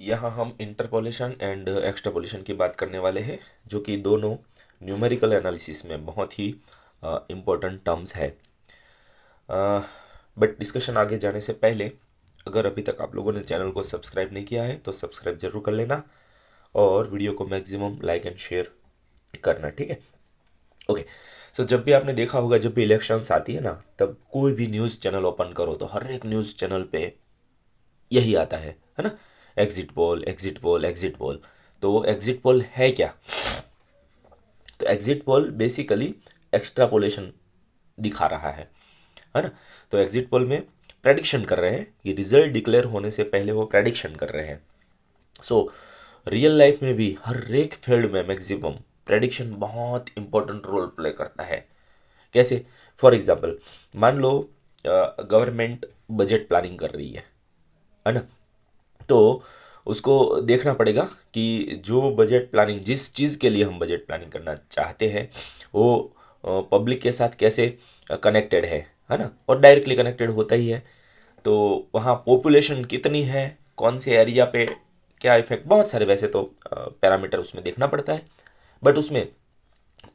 यहाँ हम interpolation and extrapolation की बात करने वाले हैं, जो कि दोनों न्यूमेरिकल एनालिसिस में बहुत ही इम्पोर्टेंट टर्म्स है। बट डिस्कशन आगे जाने से पहले, अगर अभी तक आप लोगों ने चैनल को सब्सक्राइब नहीं किया है तो सब्सक्राइब जरूर कर लेना और वीडियो को मैक्सिमम लाइक एंड शेयर करना, ठीक है। ओके। सो जब भी आपने देखा होगा, जब भी इलेक्शंस आती है ना, तब कोई भी न्यूज़ चैनल ओपन करो तो हर एक न्यूज़ चैनल पे यही आता है ना, exit poll exit poll exit poll. तो एग्जिट पोल है क्या? तो एग्जिट पोल बेसिकली एक्स्ट्रापोलेशन दिखा रहा है ना। तो एग्जिट पोल में प्रेडिक्शन कर रहे हैं कि रिजल्ट डिक्लेयर होने से पहले वो प्रेडिक्शन कर रहे हैं। सो रियल लाइफ में भी हर एक फील्ड में मैक्सिमम प्रेडिक्शन बहुत इंपॉर्टेंट रोल प्ले करता है। कैसे? फॉर एग्जाम्पल, मान लो गवर्नमेंट बजट प्लानिंग कर रही है ना। तो उसको देखना पड़ेगा कि जो बजट प्लानिंग, जिस चीज़ के लिए हम बजट प्लानिंग करना चाहते हैं, वो पब्लिक के साथ कैसे कनेक्टेड है ना। और डायरेक्टली कनेक्टेड होता ही है। तो वहाँ पॉपुलेशन कितनी है, कौन से एरिया पे क्या इफेक्ट, बहुत सारे वैसे तो पैरामीटर उसमें देखना पड़ता है। बट उसमें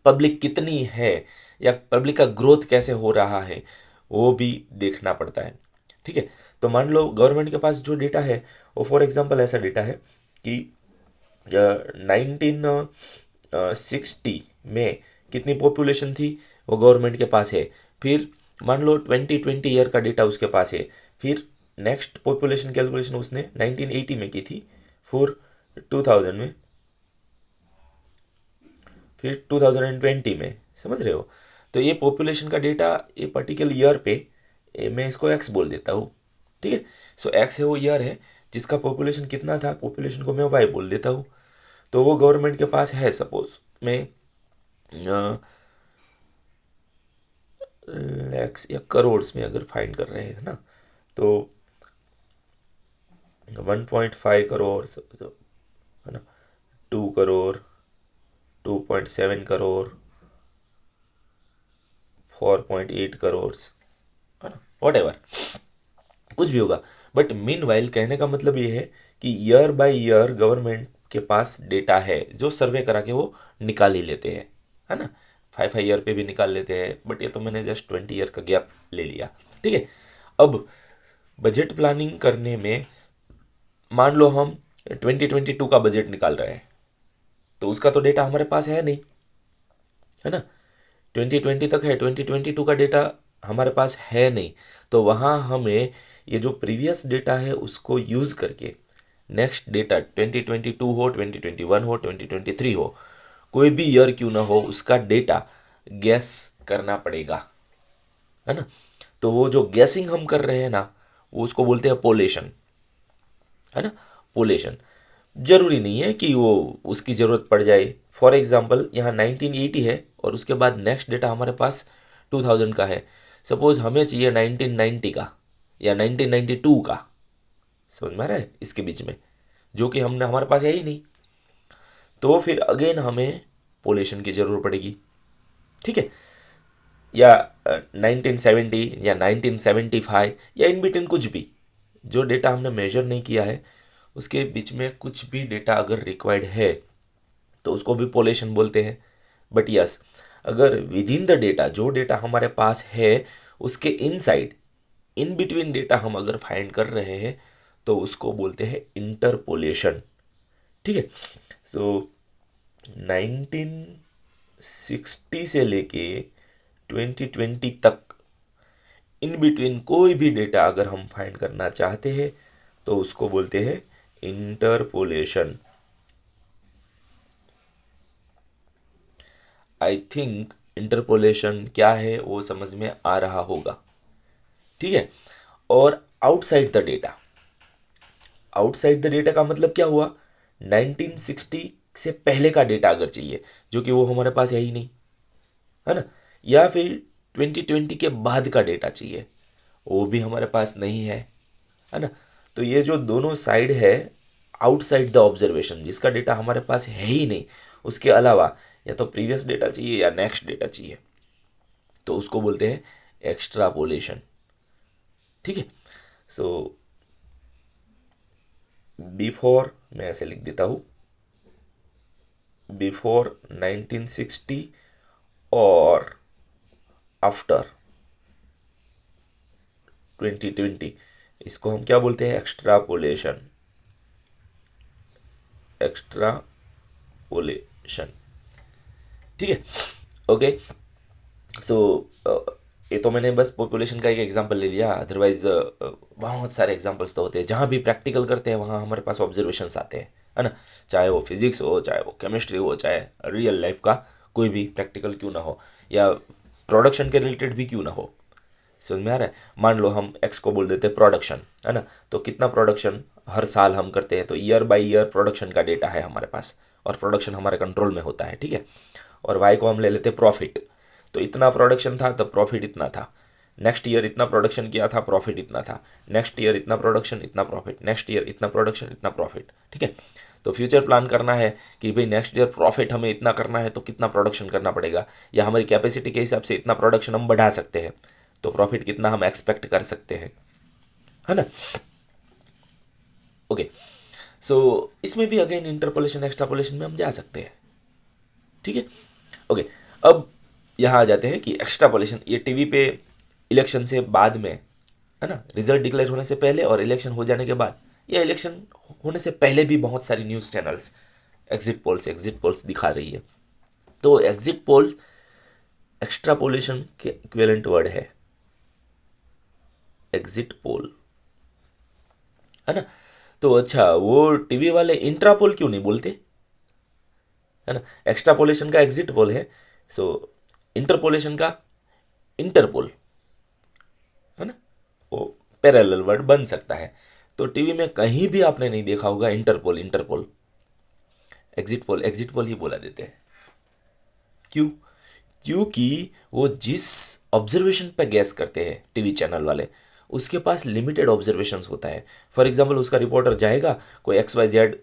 पब्लिक कितनी है या पब्लिक का ग्रोथ कैसे हो रहा है, वो भी देखना पड़ता है, ठीक है। तो मान लो गवर्नमेंट के पास जो डेटा है, वो फॉर एग्जांपल ऐसा डेटा है कि 1960 में कितनी पॉपुलेशन थी, वो गवर्नमेंट के पास है। फिर मान लो 2020 ईयर का डेटा उसके पास है। फिर नेक्स्ट पॉपुलेशन कैलकुलेशन उसने 1980 में की थी, फिर 2000 में, फिर 2020 में, समझ रहे हो। तो ये पॉपुलेशन का डेटा, ये पर्टिकुलर ईयर पे मैं इसको एक्स बोल देता हूँ, ठीक है। सो एक्स है वो ईयर है जिसका पॉपुलेशन कितना था, पॉपुलेशन को मैं वाई बोल देता हूँ। तो वो गवर्नमेंट के पास है, सपोज मैं लैक्स या करोड़ में अगर फाइंड कर रहे हैं ना, तो 1.5 करोड़ है ना, 2 करोड़, 2.7 करोड़, 4.8 करोड़, है ना, वॉट एवर कुछ भी होगा। बट मीन वाइल कहने का मतलब ये है कि ईयर बाय ईयर गवर्नमेंट के पास डेटा है, जो सर्वे करा के वो निकाल ही लेते हैं, है ना। 5 5 ईयर पे भी निकाल लेते हैं, बट ये तो मैंने जस्ट 20 ईयर का गैप ले लिया, ठीक है। अब बजट प्लानिंग करने में मान लो हम 2022 का बजट निकाल रहे हैं, तो उसका तो डेटा हमारे पास है नहीं, है ना। 2020 तक है, 2022 का डेटा हमारे पास है नहीं। तो वहाँ हमें ये जो प्रीवियस डेटा है उसको यूज़ करके नेक्स्ट डेटा 2022 हो, 2021 हो, 2023 हो, कोई भी ईयर क्यों ना हो, उसका डेटा गैस करना पड़ेगा, है ना। तो वो जो गैसिंग हम कर रहे हैं ना, वो उसको बोलते हैं पोलेशन, है ना। पोलेशन जरूरी नहीं है कि वो उसकी ज़रूरत पड़ जाए। फॉर एग्जांपल यहाँ 1980 है और उसके बाद नेक्स्ट डेटा हमारे पास 2000 का है। सपोज हमें चाहिए 1990 का या 1992 का, समझ में आ रहा है इसके बीच में, जो कि हमने हमारे पास है ही नहीं। तो फिर अगेन हमें पोलेशन की ज़रूरत पड़ेगी, ठीक है। या 1970 या 1975 या इन बिटवीन कुछ भी, जो डेटा हमने मेजर नहीं किया है उसके बीच में कुछ भी डेटा अगर रिक्वायर्ड है तो उसको भी पोलेशन बोलते हैं। बट यस, अगर विद इन द डेटा, जो डेटा हमारे पास है उसके इनसाइड, इन बिटवीन डेटा हम अगर फाइंड कर रहे हैं तो उसको बोलते हैं इंटरपोलेशन, ठीक है। सो 1960 से लेके 2020 तक इन बिटवीन कोई भी डेटा अगर हम फाइंड करना चाहते हैं तो उसको बोलते हैं इंटरपोलेशन। आई थिंक इंटरपोलेशन क्या है वो समझ में आ रहा होगा, ठीक है। और outside the data, outside the data का मतलब क्या हुआ? 1960 से पहले का डेटा अगर चाहिए, जो कि वो हमारे पास है ही नहीं, है ना। या फिर 2020 के बाद का डेटा चाहिए, वो भी हमारे पास नहीं है ना। तो ये जो दोनों साइड है, आउटसाइड द ऑब्जर्वेशन, जिसका डेटा हमारे पास है ही नहीं, उसके अलावा या तो प्रीवियस डेटा चाहिए या नेक्स्ट डेटा चाहिए, तो उसको बोलते हैं एक्स्ट्रापोलेशन, ठीक है। सो बिफोर, मैं ऐसे लिख देता हूँ, बिफोर 1960 और आफ्टर 2020, इसको हम क्या बोलते हैं? Extrapolation, extrapolation. ठीक है, ओके। सो ये तो मैंने बस पॉपुलेशन का एक एग्जांपल ले लिया, अदरवाइज बहुत सारे एग्जांपल्स तो होते हैं। जहाँ भी प्रैक्टिकल करते हैं वहाँ हमारे पास ऑब्जर्वेशंस आते हैं, है ना। चाहे वो फिजिक्स हो, चाहे वो केमिस्ट्री हो, चाहे रियल लाइफ का कोई भी प्रैक्टिकल क्यों ना हो, या प्रोडक्शन के रिलेटेड भी क्यों ना हो। समझ में आ रहा है? मान लो हम एक्स को बोल देते हैं प्रोडक्शन, है ना, तो कितना प्रोडक्शन हर साल हम करते हैं, तो ईयर बाय ईयर प्रोडक्शन का डेटा है हमारे पास, और प्रोडक्शन हमारे कंट्रोल में होता है, ठीक है। और वाई को हम ले लेते हैं प्रॉफिट, तो इतना प्रोडक्शन था तो प्रॉफिट इतना था। नेक्स्ट ईयर इतना प्रोडक्शन किया था, प्रॉफिट इतना था। नेक्स्ट ईयर इतना प्रोडक्शन, इतना प्रॉफिट। नेक्स्ट ईयर इतना प्रोडक्शन, इतना प्रॉफिट, ठीक है। तो फ्यूचर प्लान करना है कि भाई नेक्स्ट ईयर प्रॉफिट हमें इतना करना है, तो कितना प्रोडक्शन करना पड़ेगा, या हमारी कैपेसिटी के हिसाब से इतना प्रोडक्शन हम बढ़ा सकते हैं, तो प्रॉफिट कितना हम एक्सपेक्ट कर सकते हैं, है ना। ओके, सो इसमें भी अगेन इंटरपोलेशन एक्सट्रापोलेशन में हम जा सकते हैं, ठीक है। ओके, अब यहाँ आ जाते हैं कि एक्स्ट्रापोलेशन, ये टीवी पे इलेक्शन से बाद में, है ना, रिजल्ट डिक्लेयर होने से पहले और इलेक्शन हो जाने के बाद, या इलेक्शन होने से पहले भी बहुत सारी न्यूज़ चैनल्स एग्जिट पोल्स दिखा रही है। तो एग्जिट पोल एक्स्ट्रापोलेशन के इक्विवेलेंट वर्ड है, एग्जिट पोल, है ना। तो अच्छा, वो टीवी वाले इंट्रापोल क्यों नहीं बोलते, है ना। एक्स्ट्रापोलेशन का एग्जिट पोल है, सो इंटरपोलेशन का इंटरपोल, है ना, वो पैरेलल वर्ड बन सकता है। तो टीवी में कहीं भी आपने नहीं देखा होगा इंटरपोल इंटरपोल, एग्जिट पोल ही बोला देते हैं। क्यों? क्योंकि वो जिस ऑब्जर्वेशन पे गैस करते हैं टीवी चैनल वाले, उसके पास लिमिटेड ऑब्जर्वेशंस होता है। फॉर एग्जांपल, उसका रिपोर्टर जाएगा कोई एक्स वाई जेड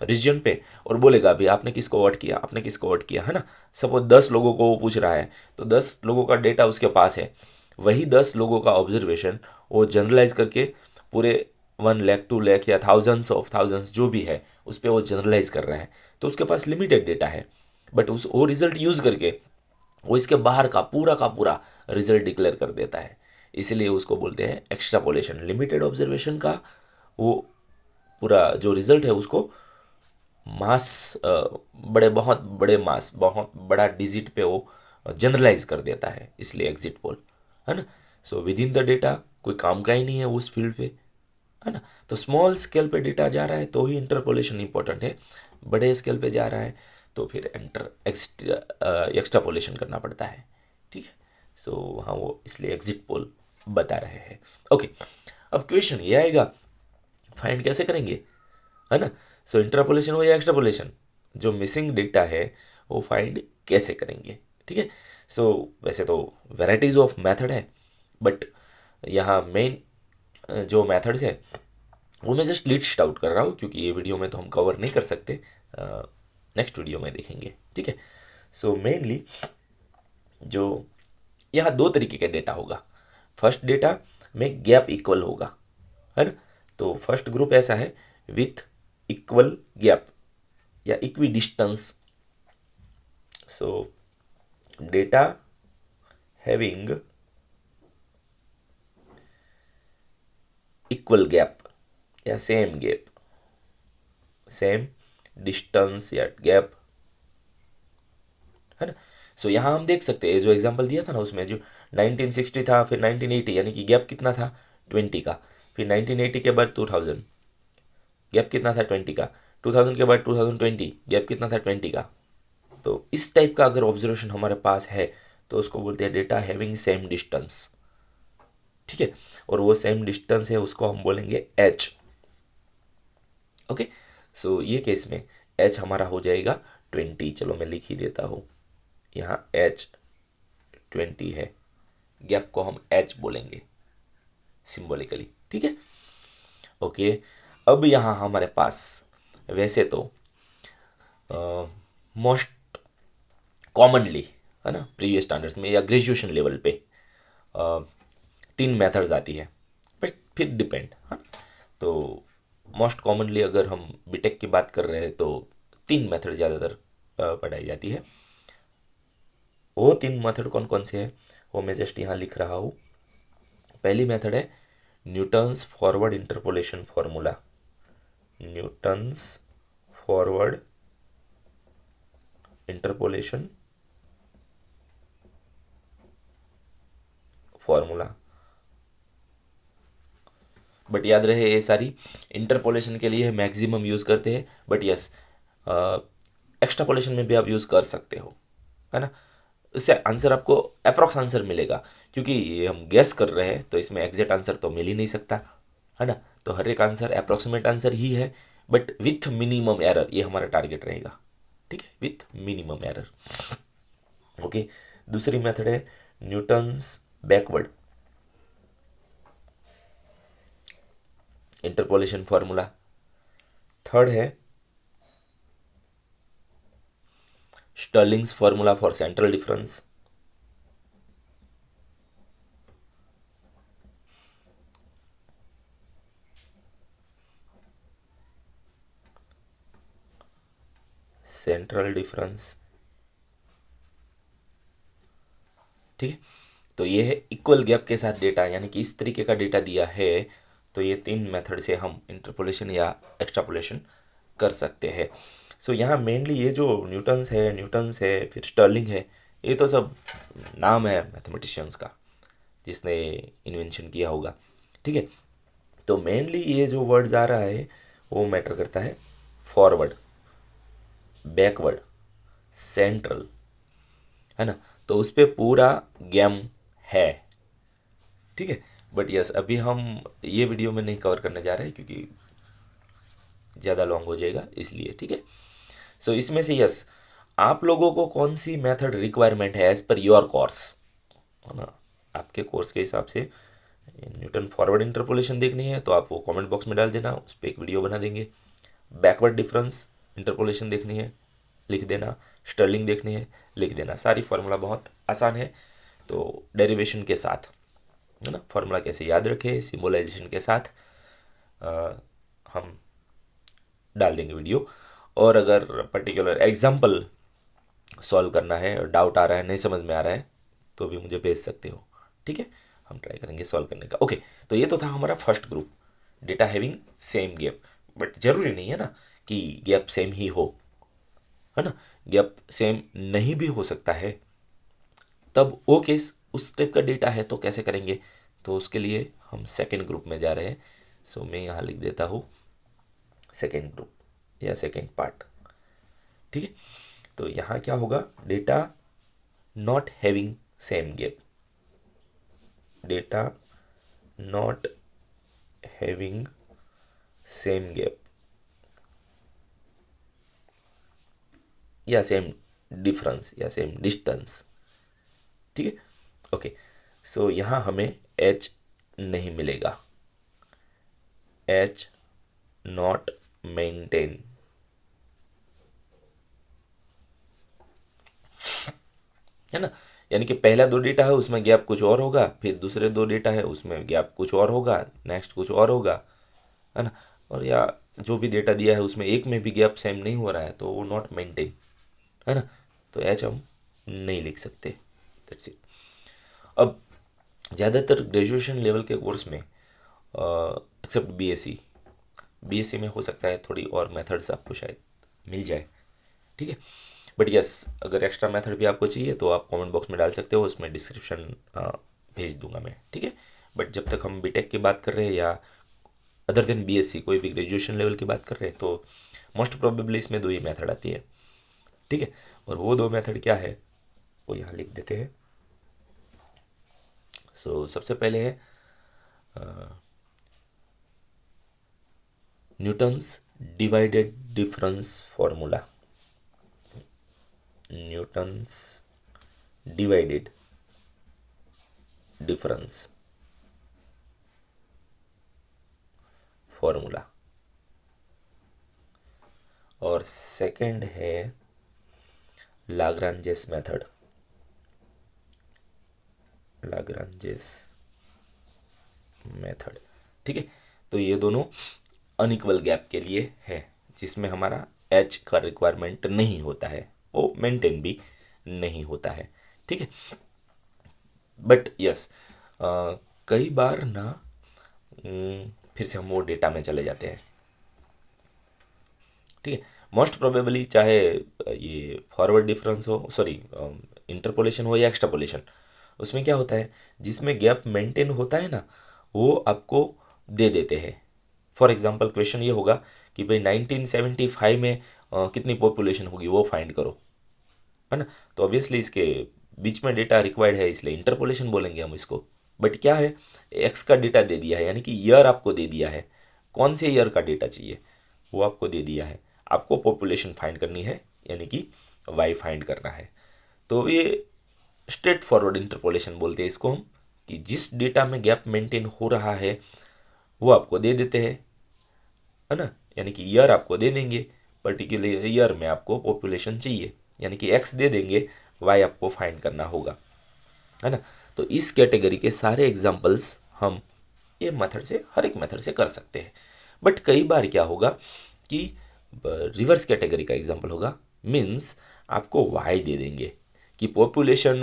रीजन पे और बोलेगा अभी आपने किसको वोट किया, आपने किसको वोट किया, है ना। सपोज 10 लोगों को वो पूछ रहा है, तो 10 लोगों का डेटा उसके पास है। वही 10 लोगों का ऑब्जर्वेशन वो जनरलाइज करके पूरे 1 लाख 2 लाख या थाउजेंड्स ऑफ थाउजेंड्स जो भी है उस पर वो जनरलाइज कर रहा है। तो उसके पास लिमिटेड डेटा है, बट उस वो रिजल्ट यूज़ करके वो इसके बाहर का पूरा रिजल्ट डिक्लेयर कर देता है। इसलिए उसको बोलते हैं एक्स्ट्रापोलेशन। लिमिटेड ऑब्जर्वेशन का वो पूरा जो रिजल्ट है उसको मास, बड़े बहुत बड़े मास, बहुत बड़ा डिजिट पे वो जनरलाइज कर देता है, इसलिए एग्जिट पोल, है ना। So with in the data कोई काम का ही नहीं है उस फील्ड पे, है ना। तो स्मॉल स्केल पे डेटा जा रहा है तो ही इंटरपोलेशन इंपॉर्टेंट है, बड़े स्केल पे जा रहा है तो फिर एक्स्ट्रापोलेशन करना पड़ता है, ठीक है। सो हाँ, वो इसलिए एग्जिट पोल बता रहे हैं। ओके, अब क्वेश्चन ये आएगा, फाइंड कैसे करेंगे, है ना। सो इंटरपोलेशन हो या एक्स्ट्रापोलेशन, जो मिसिंग डेटा है वो फाइंड कैसे करेंगे, ठीक है। सो वैसे तो वेराइटीज ऑफ मेथड है, बट यहाँ मेन जो मेथड्स है वो मैं जस्ट लिस्ट आउट कर रहा हूँ, क्योंकि ये वीडियो में तो हम कवर नहीं कर सकते, नेक्स्ट वीडियो में देखेंगे, ठीक है। सो मेनली जो यहाँ 2 तरीके का डेटा होगा। फर्स्ट डेटा में गैप इक्वल होगा, है ना। तो फर्स्ट ग्रुप ऐसा है विथ इक्वल गैप या इक्वी डिस्टेंस। सो डेटा हैविंग इक्वल गैप या सेम गैप, सेम डिस्टेंस या गैप, है ना। सो यहाँ हम देख सकते हैं जो एग्जांपल दिया था ना उसमें, जो 1960 था, फिर 1980, यानी कि गैप कितना था 20 का। फिर 1980 के बाद 2000, गैप कितना था 20 का। 2000 के बाद 2020, गैप कितना था 20 का। तो इस टाइप का अगर ऑब्जर्वेशन हमारे पास है तो उसको बोलते हैं डेटा हैविंग सेम डिस्टेंस, ठीक है। और वो सेम डिस्टेंस है उसको हम बोलेंगे एच। ओके, सो ये केस में एच हमारा हो जाएगा 20। चलो मैं लिख ही देता हूँ, यहाँ एच 20 है, गैप को हम एच बोलेंगे सिंबॉलिकली, ठीक है। ओके, अब यहाँ हमारे पास वैसे तो मोस्ट कॉमनली, है ना, प्रीवियस स्टैंडर्ड्स में या ग्रेजुएशन लेवल पे 3 मेथड्स आती है, बट फिर डिपेंड, है ना। तो मोस्ट कॉमनली अगर हम बीटेक की बात कर रहे हैं तो तीन मेथड ज़्यादातर पढ़ाई जाती है। वो तीन मेथड कौन कौन से हैं वो मैं जस्ट यहाँ लिख रहा हूँ। पहली मेथड है Newton's forward interpolation formula. Newton's forward interpolation formula. But याद रहे ये सारी इंटरपोलेशन के लिए मैक्सिमम यूज़ करते हैं, बट यस एक्स्ट्रापोलेशन में भी आप यूज़ कर सकते हो, है ना। इससे आंसर आपको अप्रॉक्स आंसर मिलेगा, क्योंकि ये हम गेस कर रहे हैं तो इसमें एग्जैक्ट आंसर तो मिल ही नहीं सकता, है ना। तो हर एक आंसर अप्रॉक्सीमेट आंसर ही है, बट विथ मिनिमम एरर, ये हमारा टारगेट रहेगा, ठीक है, विथ मिनिमम एरर। ओके, दूसरी मेथड है Newton's backward interpolation formula. Third है Stirling's formula for central difference. Central difference, ठीक है। तो ये है इक्वल गैप के साथ डेटा, यानी कि इस तरीके का डेटा दिया है तो ये तीन मेथड से हम इंटरपोलेशन या एक्स्ट्रापोलेशन कर सकते हैं। सो यहाँ मेनली ये जो न्यूटन्स है फिर स्टर्लिंग है, ये तो सब नाम है मैथमेटिशियंस का जिसने इन्वेंशन किया होगा, ठीक है। तो मेनली ये जो वर्ड्स आ रहा है वो मैटर करता है फॉरवर्ड, बैकवर्ड, सेंट्रल, है ना। तो उस पर पूरा गेम है, ठीक है। बट यस अभी हम ये वीडियो में नहीं कवर करने जा रहे हैं क्योंकि ज़्यादा लॉन्ग हो जाएगा इसलिए, ठीक है। सो इसमें से यस आप लोगों को कौन सी मेथड रिक्वायरमेंट है एज पर योर कोर्स, है ना। आपके कोर्स के हिसाब से न्यूटन फॉरवर्ड इंटरपोलेशन देखनी है तो आप वो कमेंट बॉक्स में डाल देना, उस पर एक वीडियो बना देंगे। बैकवर्ड डिफरेंस इंटरपोलेशन देखनी है, लिख देना। स्टर्लिंग देखनी है, लिख देना। सारी फार्मूला बहुत आसान है, तो डेरिवेशन के साथ, है ना, फार्मूला कैसे याद रखें सिम्बोलाइजेशन के साथ हम डाल देंगे वीडियो। और अगर पर्टिकुलर एग्जाम्पल सॉल्व करना है और डाउट आ रहा है, नहीं समझ में आ रहा है, तो भी मुझे भेज सकते हो, ठीक है। हम ट्राई करेंगे सॉल्व करने का। ओके, तो ये तो था हमारा first group, data having same gap. But जरूरी नहीं है ना कि गैप सेम ही हो, है ना। गैप सेम नहीं भी हो सकता है, तब वो केस उस टाइप का डेटा है तो कैसे करेंगे, तो उसके लिए हम सेकेंड ग्रुप में जा रहे हैं। सो मैं यहाँ लिख देता हूँ सेकेंड ग्रुप या सेकेंड पार्ट, ठीक है। तो यहाँ क्या होगा, data not having same gap, data not having same gap या सेम डिफरेंस या सेम डिस्टेंस, ठीक है। ओके, सो यहाँ हमें एच नहीं मिलेगा, एच नॉट मेंटेन, है ना। यानी कि पहला दो डेटा है उसमें गैप कुछ और होगा, फिर दूसरे दो डेटा है उसमें गैप कुछ और होगा, नेक्स्ट कुछ और होगा, है ना। और या जो भी डेटा दिया है उसमें एक में भी गैप सेम नहीं हो रहा है तो वो नॉट मेंटेन, है ना। तो एच हम नहीं लिख सकते, दैट्स इट। अब ज़्यादातर ग्रेजुएशन लेवल के कोर्स में एक्सेप्ट बीएससी, बीएससी में हो सकता है थोड़ी और मेथड्स आपको शायद मिल जाए, ठीक है। बट यस अगर एक्स्ट्रा मेथड भी आपको चाहिए तो आप कमेंट बॉक्स में डाल सकते हो, उसमें डिस्क्रिप्शन भेज दूंगा मैं, ठीक है। बट जब तक हम बीटेक की बात कर रहे हैं या अदर देन बीएससी कोई भी ग्रेजुएशन लेवल की बात कर रहे हैं तो मोस्ट प्रोबेबली इसमें दो ही मेथड आती है, ठीक है। और वो दो मेथड क्या है वो यहाँ लिख देते हैं। सो सबसे पहले है Newton's divided difference formula, Newton's divided difference formula. और सेकंड है लाग्रांजेस मेथड, लाग्रांजेस मेथड, ठीक है। तो ये दोनों अनइक्वल गैप के लिए है, जिसमें हमारा एच का रिक्वायरमेंट नहीं होता है, वो मेंटेन भी नहीं होता है। ठीक है, बट यस कई बार ना फिर से हम वो डेटा में चले जाते हैं। ठीक है, मोस्ट प्रोबेबली चाहे ये फॉरवर्ड डिफरेंस हो, सॉरी इंटरपोलेशन हो या एक्सट्रापोलेशन, उसमें क्या होता है, जिसमें गैप मेंटेन होता है ना, वो आपको दे देते हैं। फॉर एग्जांपल क्वेश्चन ये होगा कि भाई 1975 में कितनी पॉपुलेशन होगी वो फाइंड करो, है ना। तो ऑब्वियसली इसके बीच में डेटा रिक्वायर्ड है, इसलिए इंटरपोलेशन बोलेंगे हम इसको। बट क्या है, एक्स का डेटा दे दिया है, यानी कि ईयर आपको दे दिया है, कौन से ईयर का डेटा चाहिए वो आपको दे दिया है, आपको पॉपुलेशन फाइंड करनी है, यानी कि वाई फाइंड करना है। तो ये स्ट्रेट फॉरवर्ड इंटरपोलेशन बोलते हैं इसको हम, कि जिस डेटा में गैप मेंटेन हो रहा है वो आपको दे देते हैं, है ना। यानी कि ईयर आपको दे देंगे, पर्टिकुलर ईयर में आपको पॉपुलेशन चाहिए, यानी कि एक्स दे देंगे, वाई आपको फाइंड करना होगा, है ना। तो इस कैटेगरी के सारे एग्जांपल्स हम ये मेथड से, हर एक मेथड से कर सकते हैं। बट कई बार क्या होगा कि रिवर्स कैटेगरी का एग्जांपल होगा, मीन्स आपको वाई दे देंगे कि पॉपुलेशन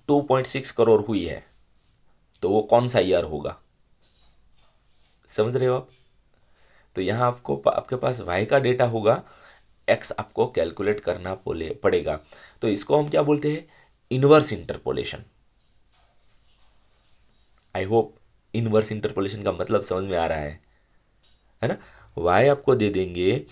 2.6 करोड़ हुई है, तो वो कौन सा ईयर होगा, समझ रहे हो आप। तो यहाँ आपको आपके पास वाई का डेटा होगा, एक्स आपको कैलकुलेट करना पड़ेगा। तो इसको हम क्या बोलते हैं, inverse interpolation. I hope inverse interpolation का मतलब समझ में आ रहा है ना। वाई आपको दे देंगे,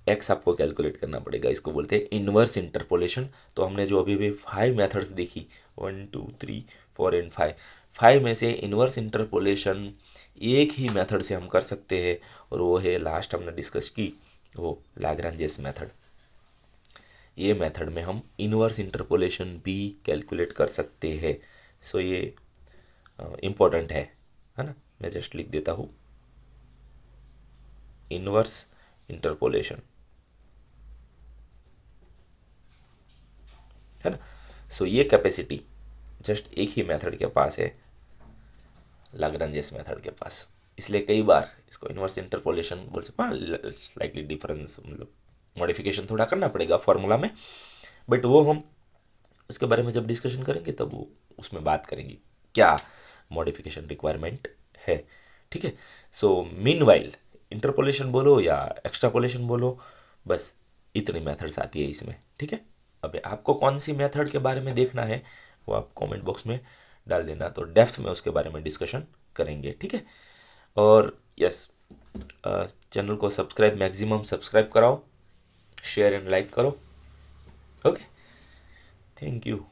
एक्स आपको कैलकुलेट करना पड़ेगा, इसको बोलते हैं इनवर्स इंटरपोलेशन। तो हमने जो अभी अभी 5 मेथड्स देखी, 1 2 3 4 एंड 5, 5 में से इनवर्स इंटरपोलेशन एक ही मेथड से हम कर सकते हैं, और वो है लास्ट हमने डिस्कस की, वो लाग्रांजेस मेथड। ये मेथड में हम इनवर्स इंटरपोलेशन भी कैलकुलेट कर सकते हैं। सो ये इम्पोर्टेंट है ना। मैं जस्ट लिख देता हूँ, इनवर्स इंटरपोलेशन, है ना। सो ये कैपेसिटी जस्ट एक ही मेथड के पास है, लाग्रांजेस मेथड के पास, इसलिए कई बार इसको इनवर्स इंटरपोलेशन बोल सकते हैं। स्लाइटली डिफरेंस, मतलब मॉडिफिकेशन थोड़ा करना पड़ेगा फॉर्मूला में, बट वो हम उसके बारे में जब डिस्कशन करेंगे तब वो उसमें बात करेंगे क्या मॉडिफिकेशन रिक्वायरमेंट है। ठीक है, सो मीनवाइल इंटरपोलेशन बोलो या एक्स्ट्रापोलेशन बोलो, बस इतनी मेथड्स आती है इसमें। ठीक है, अब आपको कौन सी मेथड के बारे में देखना है वो आप कमेंट बॉक्स में डाल देना, तो डेप्थ में उसके बारे में डिस्कशन करेंगे। ठीक है, और यस चैनल को सब्सक्राइब, मैक्सिमम सब्सक्राइब कराओ, शेयर एंड लाइक करो। Okay, thank you.